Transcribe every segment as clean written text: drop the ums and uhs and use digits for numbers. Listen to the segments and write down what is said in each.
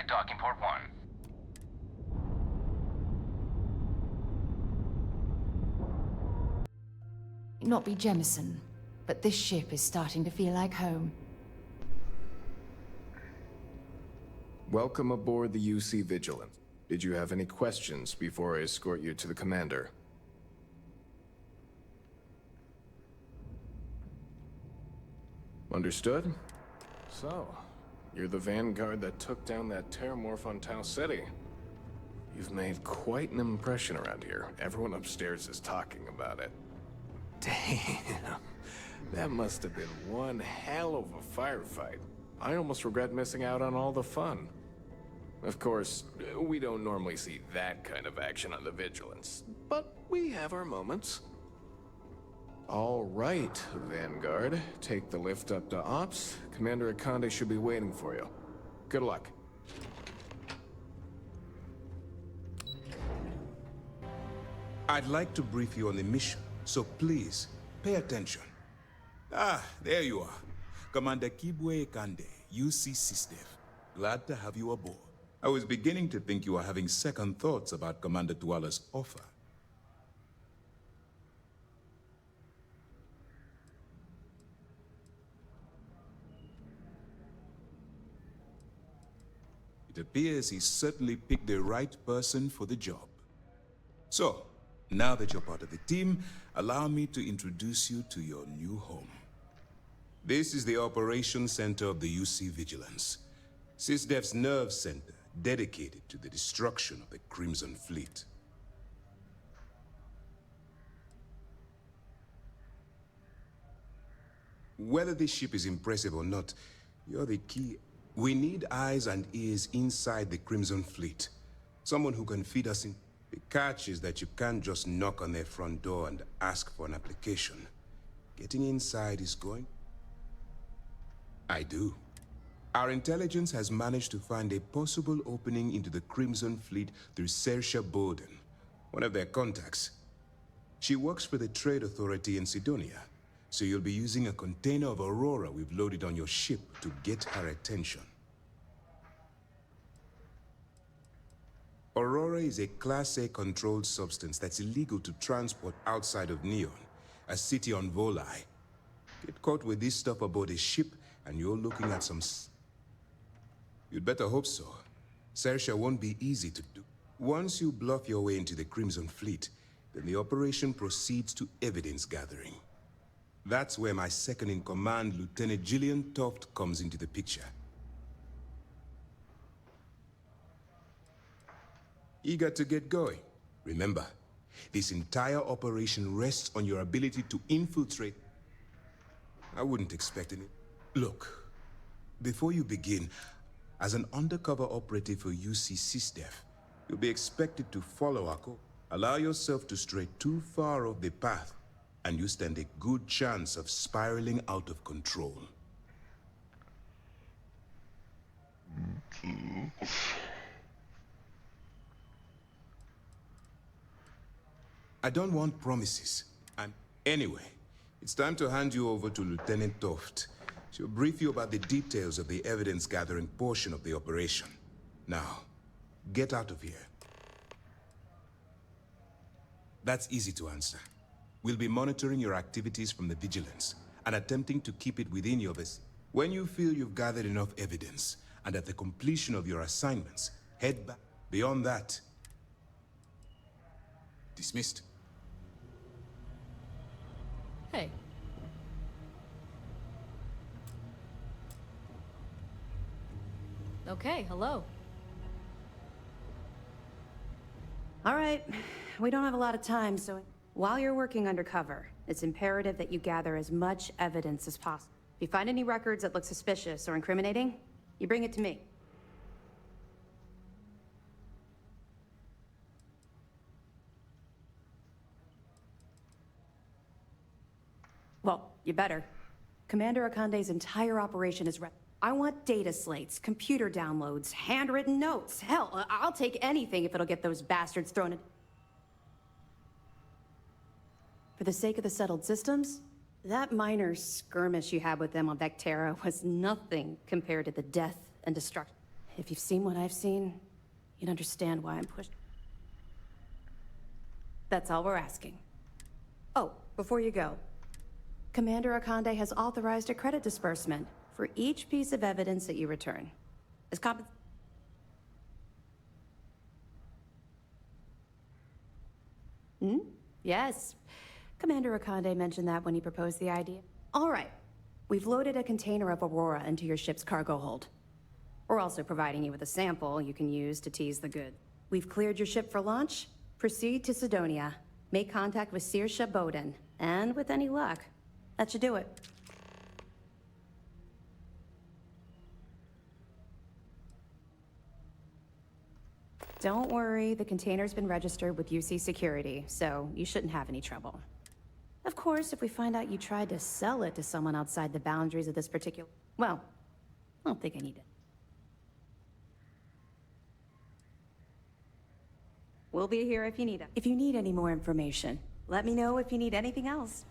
at docking port 1. Not be Jemison, but this ship is starting to feel like home. Welcome aboard the UC Vigilant. Did you have any questions before I escort you to the commander? Understood? So, you're the vanguard that took down that terramorph on Tau Ceti. You've made quite an impression around here. Everyone upstairs is talking about it. Damn. That must have been one hell of a firefight. I almost regret missing out on all the fun. Of course, we don't normally see that kind of action on the Vigilance, but we have our moments. All right, Vanguard. Take the lift up to Ops. Commander Akande should be waiting for you. Good luck. I'd like to brief you on the mission, so please, pay attention. Ah, there you are. Commander Kibwe Akande, UC SysDev. Glad to have you aboard. I was beginning to think you were having second thoughts about Commander Tuala's offer. It appears he certainly picked the right person for the job. So, now that you're part of the team, allow me to introduce you to your new home. This is the Operations Center of the UC Vigilance, SysDev's nerve center dedicated to the destruction of the Crimson Fleet. Whether this ship is impressive or not, you're the key. We need eyes and ears inside the Crimson Fleet. Someone who can feed us in. The catch is that you can't just knock on their front door and ask for an application. Getting inside is going... I do. Our intelligence has managed to find a possible opening into the Crimson Fleet through Saoirse Bowden, one of their contacts. She works for the Trade Authority in Sidonia, so you'll be using a container of Aurora we've loaded on your ship to get her attention. Aurora is a Class A controlled substance that's illegal to transport outside of Neon, a city on Volai. Get caught with this stuff aboard a ship, and you're looking at some... You'd better hope so. Saoirse won't be easy to do. Once you bluff your way into the Crimson Fleet, then the operation proceeds to evidence gathering. That's where my second-in-command, Lieutenant Gillian Toft, comes into the picture. Eager to get going? Remember, this entire operation rests on your ability to infiltrate. I wouldn't expect any... Look, before you begin, as an undercover operative for UC SysDev, you'll be expected to follow our code. Allow yourself to stray too far off the path, and you stand a good chance of spiraling out of control. I don't want promises. And anyway, it's time to hand you over to Lieutenant Toft. She'll brief you about the details of the evidence-gathering portion of the operation. Now, get out of here. That's easy to answer. We'll be monitoring your activities from the Vigilance and attempting to keep it within your vicinity. When you feel you've gathered enough evidence, and at the completion of your assignments, head back. Beyond that, dismissed. Hey. Okay, hello. All right, we don't have a lot of time, so while you're working undercover, it's imperative that you gather as much evidence as possible. If you find any records that look suspicious or incriminating, you bring it to me. Well, you better. Commander Akande's entire operation is I want data slates, computer downloads, handwritten notes. Hell, I'll take anything if it'll get those bastards thrown in. For the sake of the settled systems, that minor skirmish you had with them on Vectera was nothing compared to the death and destruction. If you've seen what I've seen, you'd understand why I'm pushed. That's all we're asking. Oh, before you go, Commander Akande has authorized a credit disbursement for each piece of evidence that you return. As Yes. Commander Akande mentioned that when he proposed the idea. All right. We've loaded a container of Aurora into your ship's cargo hold. We're also providing you with a sample you can use to tease the good. We've cleared your ship for launch. Proceed to Sidonia. Make contact with Saoirse Bowden. And with any luck, that should do it. Don't worry, the container's been registered with UC Security, so you shouldn't have any trouble. Of course, if we find out you tried to sell it to someone outside the boundaries of this particular... Well, I don't think I need it. We'll be here if you need it. If you need any more information, let me know if you need anything else.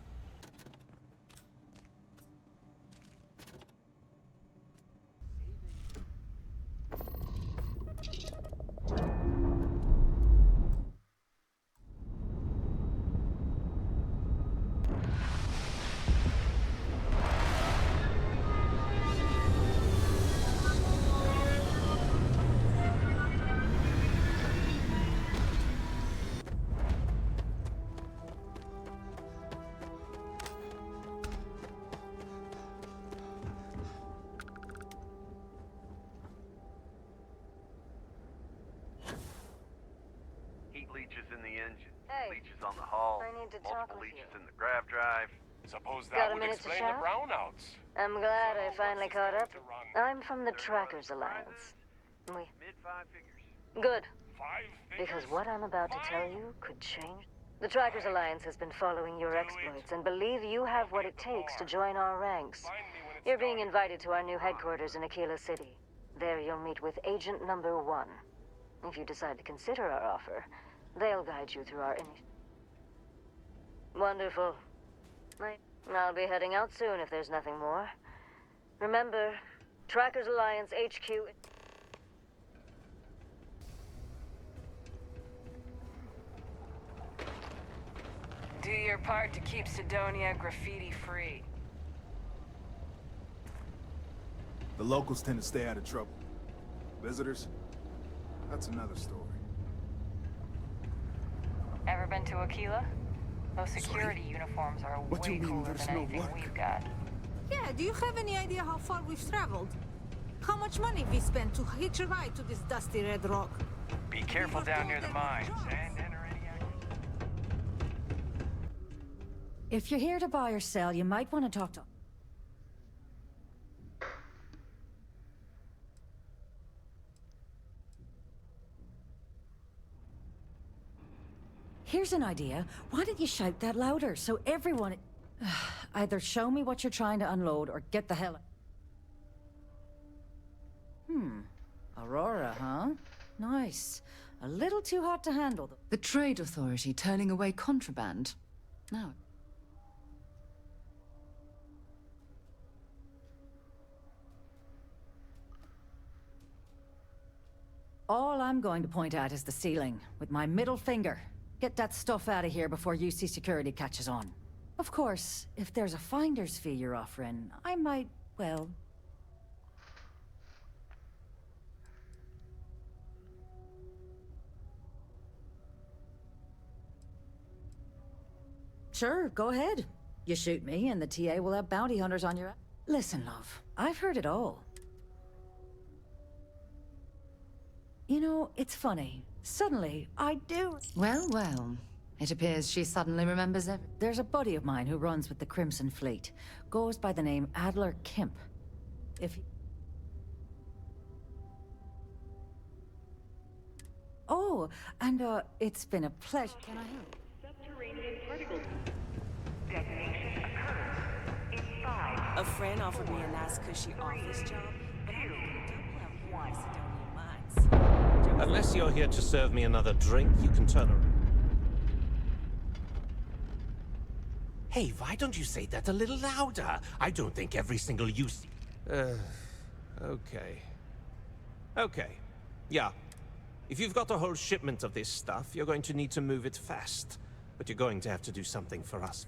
Leeches in the engine, Hey, leeches on the hull, I need to talk multiple with leeches you. in the grav drive. Suppose Got that a would minute to explain the chat? brownouts. I'm glad I So, finally what's caught this up. going to run? I'm from the Trackers Alliance. We... Mid five figures. Good, 5 because figures? what I'm about to tell you could change. The Trackers Alliance has been following your exploits and believe you have what it takes to join our ranks. Find me when it's You're being done. invited to our new headquarters in Aquila City. There you'll meet with Agent Number 1. If you decide to consider our offer, they'll guide you through our Wonderful. I'll be heading out soon if there's nothing more. Remember, Trackers Alliance HQ... Do your part to keep Sidonia graffiti-free. The locals tend to stay out of trouble. Visitors? That's another story. Ever been to Aquila? Those security uniforms are What do way you mean cooler there's than no anything work? we've got. Yeah, do you have any idea how far we've traveled? How much money we spent to hitch a ride to this dusty red rock? Be careful down near the mines and enter any action. If you're here to buy or sell, you might want to talk to... Here's an idea. Why don't you shout that louder so everyone... Either show me what you're trying to unload or get the hell... Aurora, huh? Nice. A little too hot to handle, though. The Trade Authority turning away contraband. Now. All I'm going to point at is the ceiling, with my middle finger. Get that stuff out of here before UC Security catches on. Of course, if there's a finder's fee you're offering, I might, well... Sure, go ahead. You shoot me, and the TA will have bounty hunters on your... Listen, love, I've heard it all. You know, it's funny. Suddenly, I do... Well, well. It appears she suddenly remembers everything. There's a buddy of mine who runs with the Crimson Fleet. Goes by the name Adler Kemp. If he... Oh, and, it's been a pleasure. Can I help? Subterranean particles. Detonation occurs in 5. A friend offered me a nice cushy office job, but I don't have Sidonian mines. Unless you're here to serve me another drink, you can turn around. Hey, why don't you say that a little louder? I don't think every single use... Okay. Okay. Yeah. If you've got a whole shipment of this stuff, you're going to need to move it fast. But you're going to have to do something for us.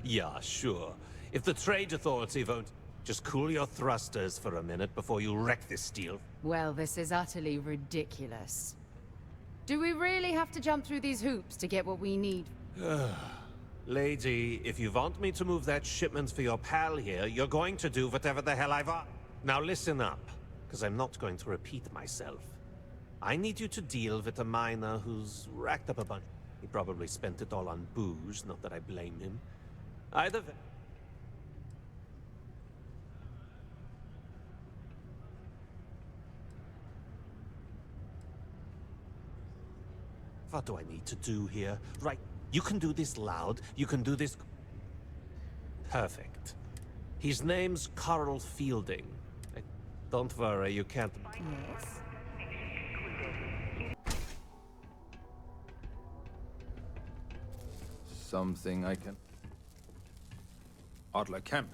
Yeah, sure. If the Trade Authority won't... Just cool your thrusters for a minute before you wreck this steel. Well, this is utterly ridiculous. Do we really have to jump through these hoops to get what we need? Lady, if you want me to move that shipment for your pal here, you're going to do whatever the hell I want. Now listen up, because I'm not going to repeat myself. I need you to deal with a miner who's racked up a bunch. He probably spent it all on booze, not that I blame him. Either... What do I need to do here? Right, you can do this loud, you can do this... Perfect. His name's Carl Fielding. Don't worry, you can't... Yes. Something I can... Adler Camp.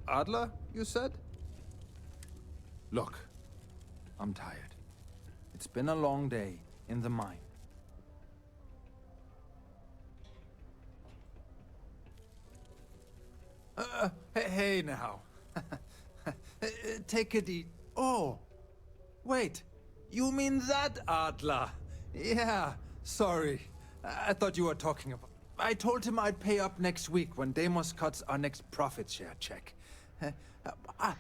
Adler, you said? Look, I'm tired. It's been a long day in the mine. Hey now. Take it easy. Oh, wait. You mean that Adler? Yeah, sorry. I thought you were talking about... I told him I'd pay up next week when Deimos cuts our next profit share check. I'll...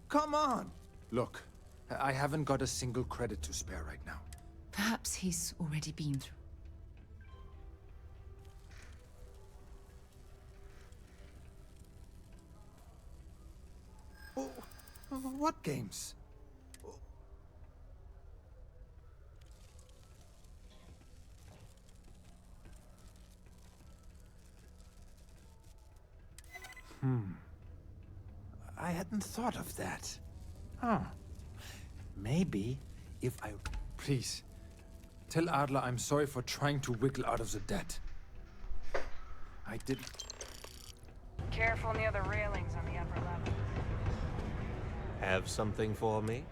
Come on! Look, I haven't got a single credit to spare right now. Perhaps he's already been through. What games? I hadn't thought of that. Huh. Maybe if I... Please, tell Adler I'm sorry for trying to wiggle out of the debt. I didn't... Careful near the railings on the upper level. Have something for me?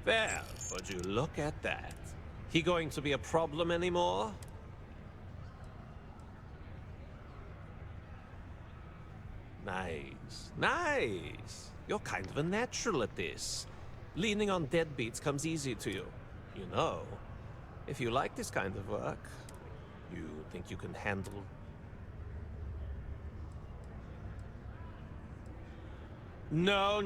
Well, would you look at that? He going to be a problem anymore? Nice. Nice. You're kind of a natural at this. Leaning on deadbeats comes easy to you. You know, if you like this kind of work, you think you can handle... No.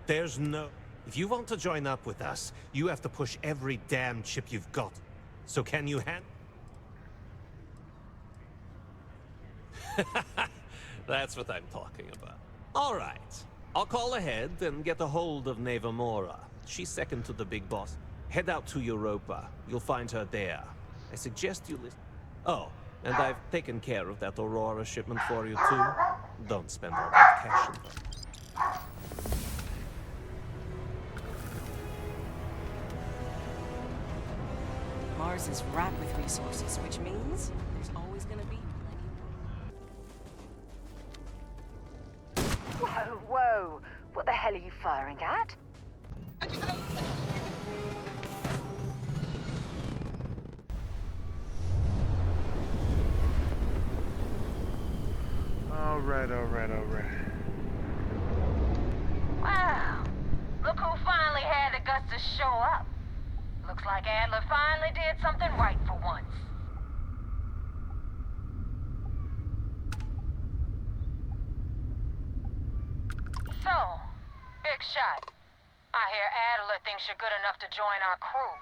There's no... If you want to join up with us, you have to push every damn chip you've got. So can you That's what I'm talking about. All right. I'll call ahead and get a hold of Neva Mora. She's second to the big boss. Head out to Europa. You'll find her there. I suggest you listen... Oh, and I've taken care of that Aurora shipment for you, too. Don't spend all that cash on them. Mars is ripe with resources, which means there's always gonna be plenty. Whoa. What the hell are you firing at? All right. Wow. Look who finally had the guts to show up. Looks like Adler finally did something right for once. So, big shot. I hear Adler thinks you're good enough to join our crew.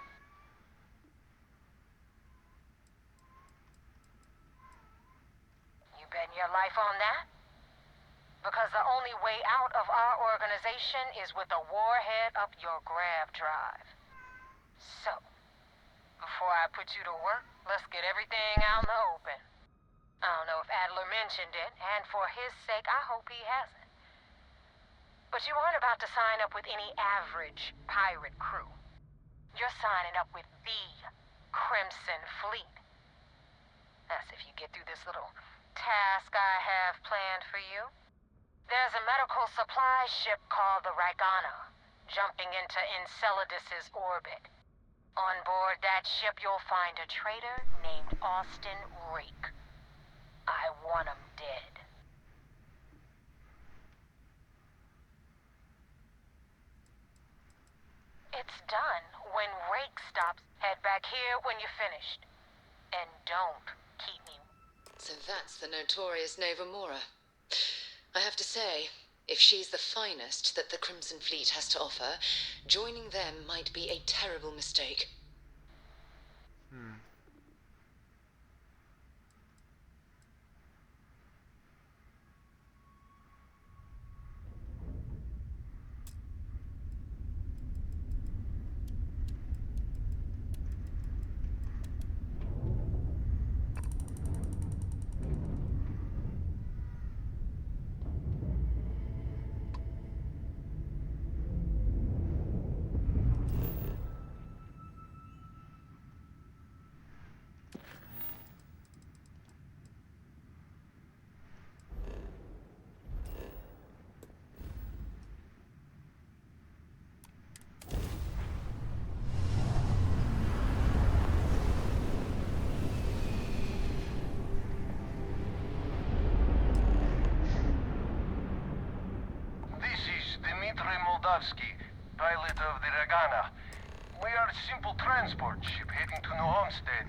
You betting your life on that? Because the only way out of our organization is with a warhead up your grav drive. So, before I put you to work, let's get everything out in the open. I don't know if Adler mentioned it, and for his sake, I hope he hasn't. But you aren't about to sign up with any average pirate crew. You're signing up with the Crimson Fleet. That's if you get through this little task I have planned for you. There's a medical supply ship called the Ragana, jumping into Enceladus's orbit. On board that ship, you'll find a traitor named Austin Reek. I want him dead. It's done when Rake stops. Head back here when you're finished. And don't keep me... So that's the notorious Neva Mora. I have to say, if she's the finest that the Crimson Fleet has to offer, joining them might be a terrible mistake. Pilot of the Ragana. We are a simple transport ship heading to New Homestead.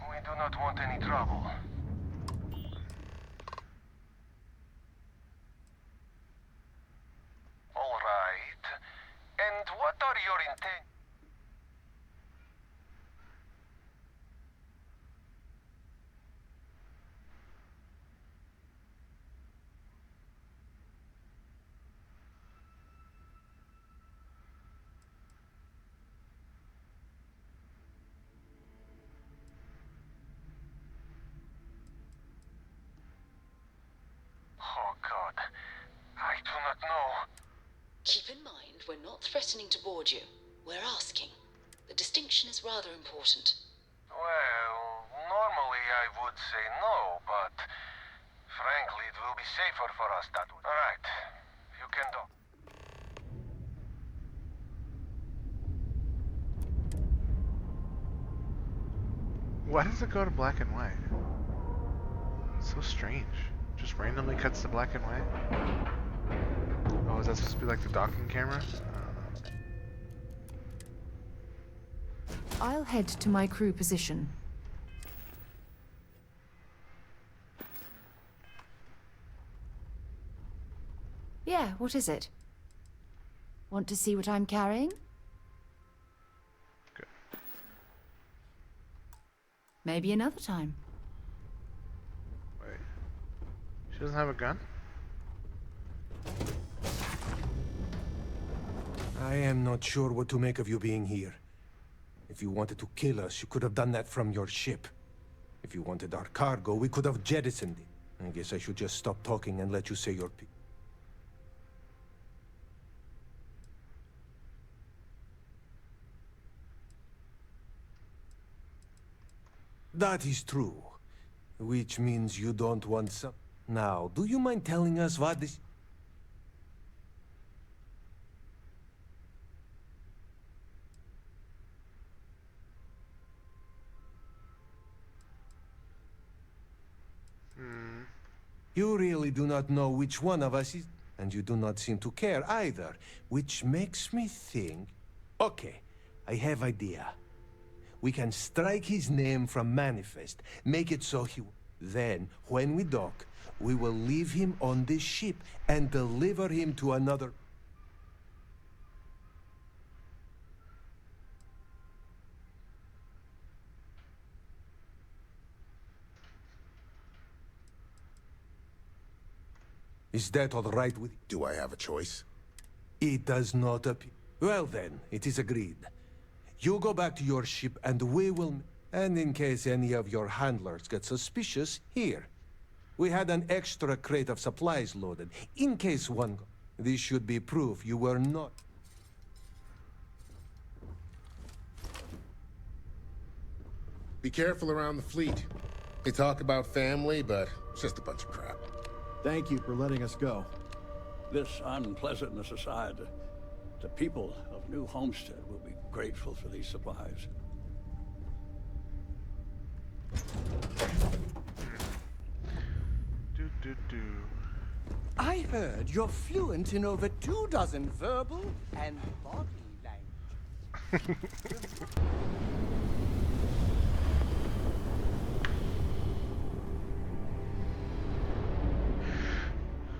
We do not want any trouble. All right. And what are your intentions? Keep in mind, we're not threatening to board you. We're asking. The distinction is rather important. Well, normally I would say no, but frankly, it will be safer for us that way. All right, you can dock. Why does it go to black and white? It's so strange. Just randomly cuts to black and white. Oh, is that supposed to be like the docking camera? I'll head to my crew position. Yeah, what is it? Want to see what I'm carrying? Good. Maybe another time. Wait. She doesn't have a gun? I am not sure what to make of you being here. If you wanted to kill us, you could have done that from your ship. If you wanted our cargo, we could have jettisoned it. I guess I should just stop talking and let you say your piece. That is true. Which means you don't want some... Now, do you mind telling us what this... You really do not know which one of us is... And you do not seem to care either, which makes me think... Okay, I have idea. We can strike his name from Manifest, make it so he... Then, when we dock, we will leave him on this ship and deliver him to another... Is that all right with you? Do I have a choice? It does not appear. Well then, it is agreed. You go back to your ship and we will... And in case any of your handlers get suspicious, here. We had an extra crate of supplies loaded, in case one... This should be proof you were not... Be careful around the fleet. They talk about family, but it's just a bunch of crap. Thank you for letting us go. This unpleasantness aside, the people of New Homestead will be grateful for these supplies. I heard you're fluent in over 24 verbal and body language.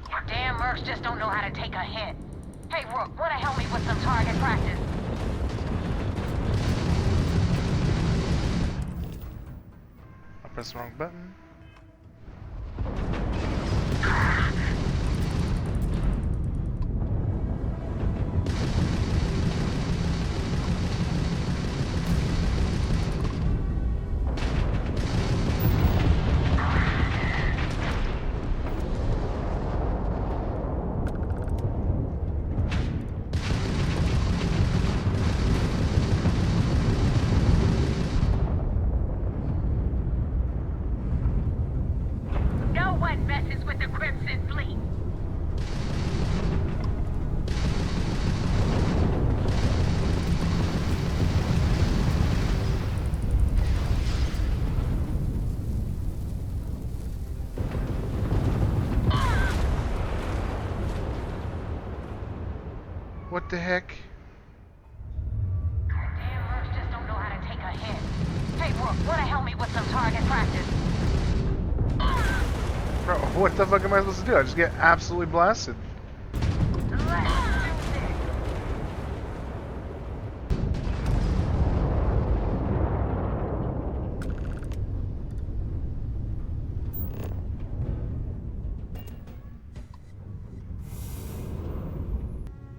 Your damn mercs just don't know how to take a hint. Hey, Rook, wanna help me with some target practice? I pressed the wrong button. No one messes with the Crimson Fleet. What the heck? Damn mercs just don't know how to take a hint. Hey, Rook, wanna help me with some target practice? Bro, what the fuck am I supposed to do? I just get absolutely blasted.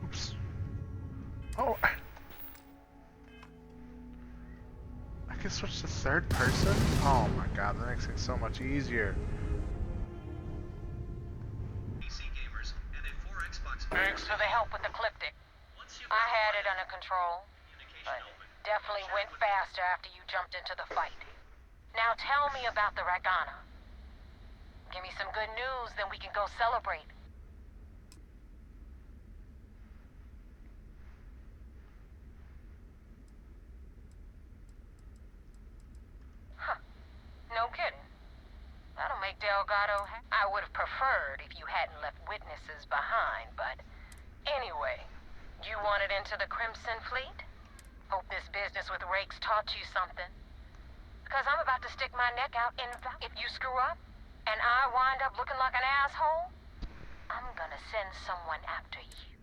Oops. Oh. I can switch to third person? Oh my god, that makes things so much easier. Thanks for the help with the Cliptic. I had it under control, but definitely went faster after you jumped into the fight. Now tell me about the Ragana. Give me some good news, then we can go celebrate. Huh. No kidding. That'll make Delgado I would have preferred if you hadn't left witnesses behind, but anyway, you wanted into the Crimson Fleet? Hope this business with Rakes taught you something. Because I'm about to stick my neck out in if you screw up, and I wind up looking like an asshole, I'm gonna send someone after you.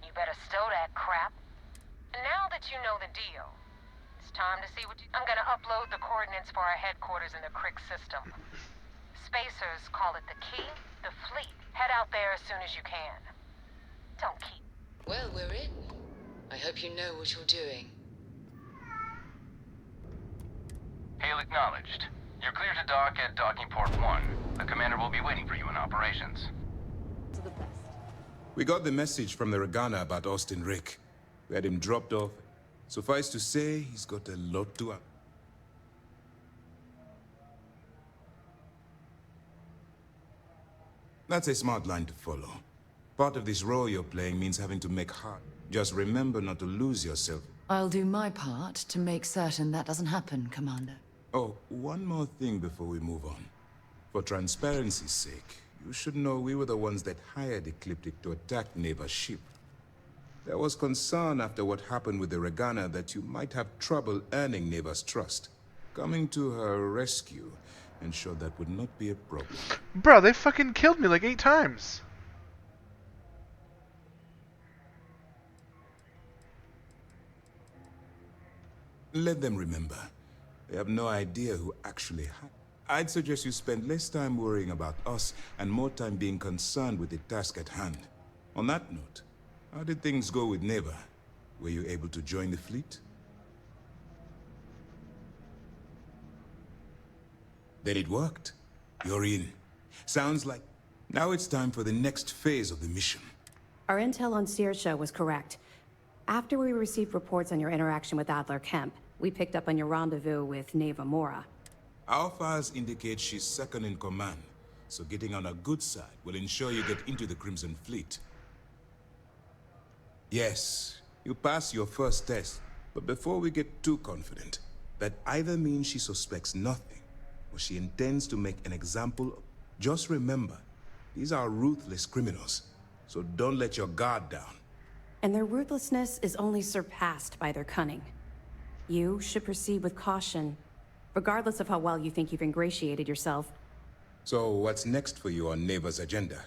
You better stow that crap. And now that you know the deal, it's time to see what you... I'm gonna upload the coordinates for our headquarters in the Crick system. Spacers call it the key, the fleet. Head out there as soon as you can. Don't keep... Well, we're in. I hope you know what you're doing. Hail acknowledged. You're clear to dock at docking port 1. The commander will be waiting for you in operations. We got the message from the Ragana about Austin Rick. We had him dropped off. Suffice to say, he's got a lot to up. That's a smart line to follow. Part of this role you're playing means having to make hard. Just remember not to lose yourself. I'll do my part to make certain that doesn't happen, Commander. Oh, one more thing before we move on. For transparency's sake, you should know we were the ones that hired Ecliptic to attack Neva's ship. There was concern after what happened with the Ragana that you might have trouble earning Neva's trust. Coming to her rescue ensured that would not be a problem. Bro, they fucking killed me like 8 times. Let them remember. They have no idea who actually happened. I'd suggest you spend less time worrying about us and more time being concerned with the task at hand. On that note, how did things go with Neva? Were you able to join the fleet? Then it worked. You're in. Sounds like... Now it's time for the next phase of the mission. Our intel on Saoirse was correct. After we received reports on your interaction with Adler Kemp, we picked up on your rendezvous with Neva Mora. Our files indicate she's second in command, so getting on her good side will ensure you get into the Crimson Fleet. Yes, you passed your first test, but before we get too confident, that either means she suspects nothing, or she intends to make an example of... Just remember, these are ruthless criminals, so don't let your guard down. And their ruthlessness is only surpassed by their cunning. You should proceed with caution, regardless of how well you think you've ingratiated yourself. So what's next for you on Neva's agenda?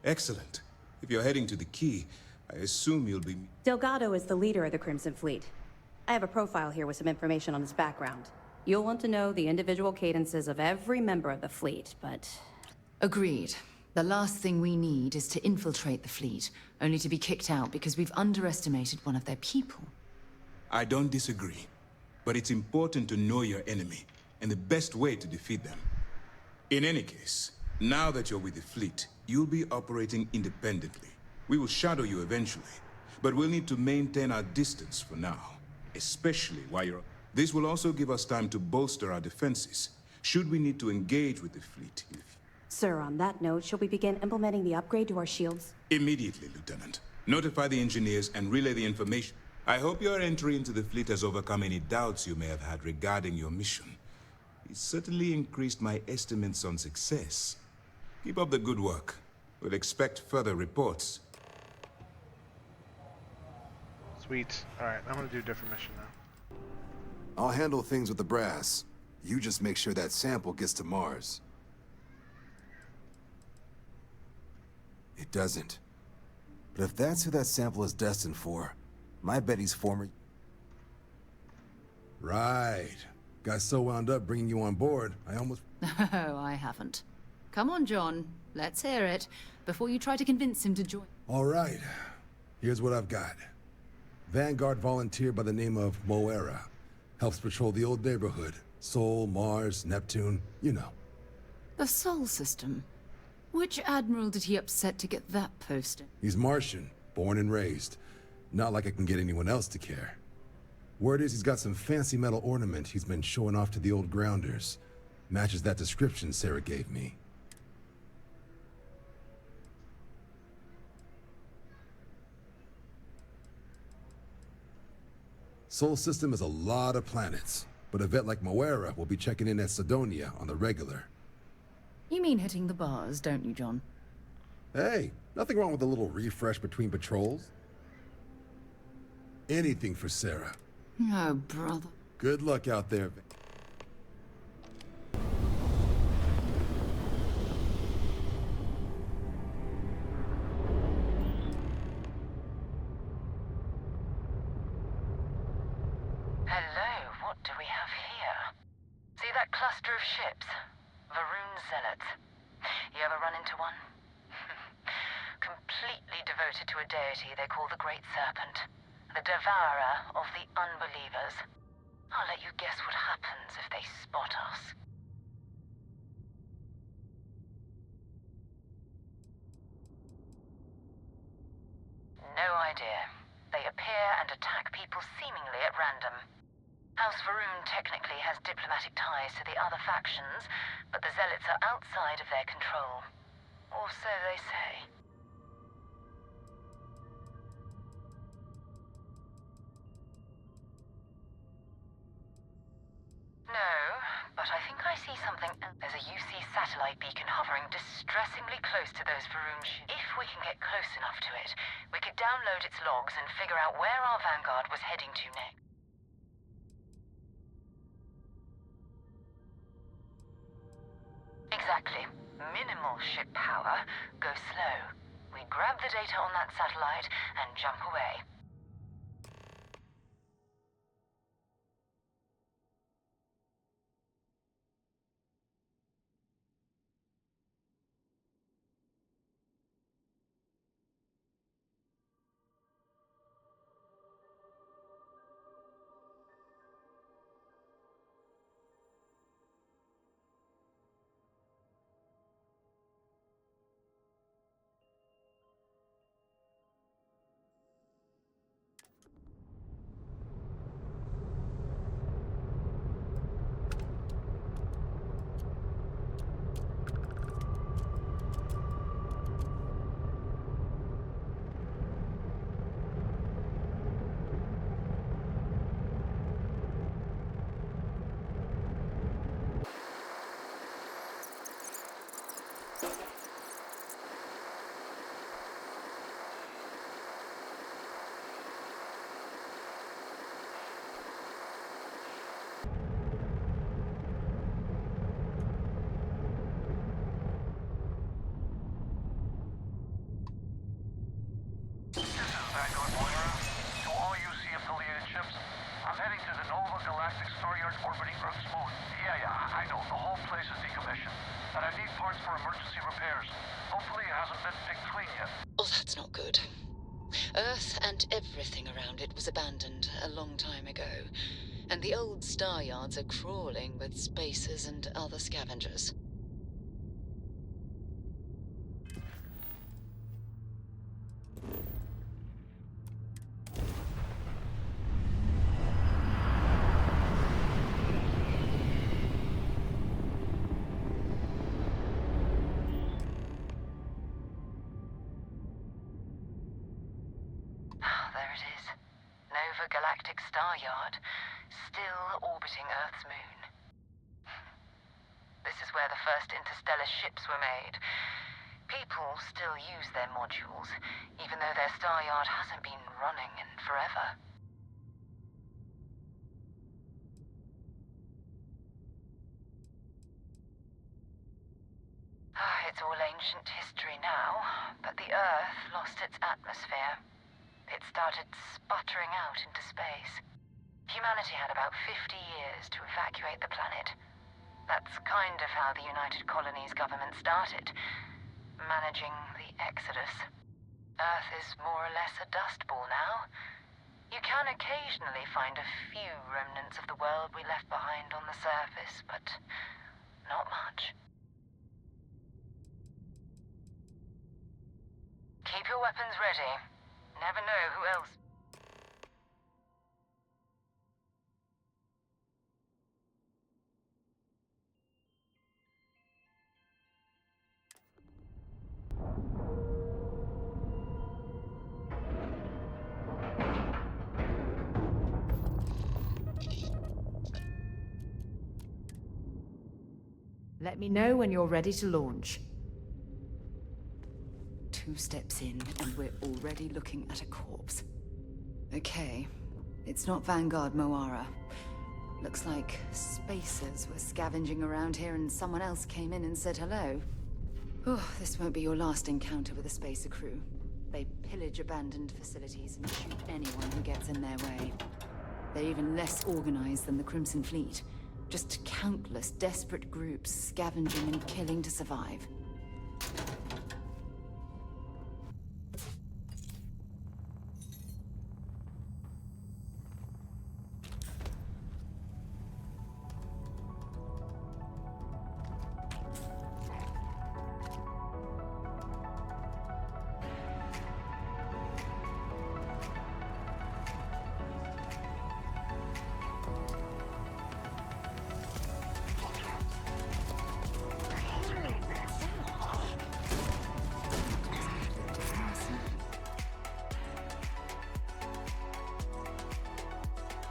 Excellent. If you're heading to the Key, I assume you'll be... Delgado is the leader of the Crimson Fleet. I have a profile here with some information on his background. You'll want to know the individual cadences of every member of the fleet, but... Agreed. The last thing we need is to infiltrate the fleet, only to be kicked out because we've underestimated one of their people. I don't disagree, but it's important to know your enemy, and the best way to defeat them. In any case, now that you're with the fleet, you'll be operating independently. We will shadow you eventually, but we'll need to maintain our distance for now, especially while you're... This will also give us time to bolster our defenses, should we need to engage with the fleet. Sir, on that note, shall we begin implementing the upgrade to our shields? Immediately, Lieutenant. Notify the engineers and relay the information. I hope your entry into the fleet has overcome any doubts you may have had regarding your mission. It certainly increased my estimates on success. Keep up the good work. We'll expect further reports. Sweet. Alright, I'm gonna do a different mission now. I'll handle things with the brass. You just make sure that sample gets to Mars. It doesn't. But if that's who that sample is destined for, my bet he's former... Right. Got so wound up bringing you on board, I almost... Oh, I haven't. Come on, John. Let's hear it, before you try to convince him to join. All right. Here's what I've got. Vanguard volunteer by the name of Moera. Helps patrol the old neighborhood. Sol, Mars, Neptune, you know. The Sol system. Which admiral did he upset to get that posting? He's Martian, born and raised. Not like I can get anyone else to care. Word is he's got some fancy metal ornament he's been showing off to the old grounders. Matches that description Sarah gave me. Sol system is a lot of planets, but a vet like Moera will be checking in at Sidonia on the regular. You mean hitting the bars, don't you, John? Hey, nothing wrong with a little refresh between patrols. Anything for Sarah. Oh, brother. Good luck out there. Hello, what do we have here? See that cluster of ships? Varun Zealots. You ever run into one? Completely devoted to a deity they call the Great Serpent. The devourer of the unbelievers. I'll let you guess what happens if they spot us. No idea. They appear and attack people seemingly at random. House Varun technically has diplomatic ties to the other factions, but the Zealots are outside of their control. Or so they say. No, but I think I see something else. There's a UC satellite beacon hovering distressingly close to those Varun ships. If we can get close enough to it, we could download its logs and figure out where our Vanguard was heading to next. Exactly. Minimal ship power. Go slow. We grab the data on that satellite and jump away. This is Vanguard Moira. To all UC affiliated ships, I'm heading to the Nova Galactic Star Yard orbiting Earth's moon. Yeah, I know. The whole place is decommissioned. And I need parts for emergency repairs. Hopefully it hasn't been picked clean yet. Oh, that's not good. Earth and everything around it was abandoned a long time ago, and the old star yards are crawling with spacers and other scavengers. There it is. Nova Galactic Star Yard, still orbiting Earth's moon. This is where the first interstellar ships were made. People still use their modules, even though their star yard hasn't been running in forever. It's all ancient history now, but the Earth lost its atmosphere. It started sputtering out into space. Humanity had about 50 years to evacuate the planet. That's kind of how the United Colonies government started, managing the exodus. Earth is more or less a dust ball now. You can occasionally find a few remnants of the world we left behind on the surface, but not much. Keep your weapons ready. Never know who else. Let me know when you're ready to launch. 2 steps in, and we're already looking at a corpse. Okay, it's not Vanguard Moara. Looks like spacers were scavenging around here and someone else came in and said hello. Oh, this won't be your last encounter with a spacer crew. They pillage abandoned facilities and shoot anyone who gets in their way. They're even less organized than the Crimson Fleet. Just countless desperate groups scavenging and killing to survive.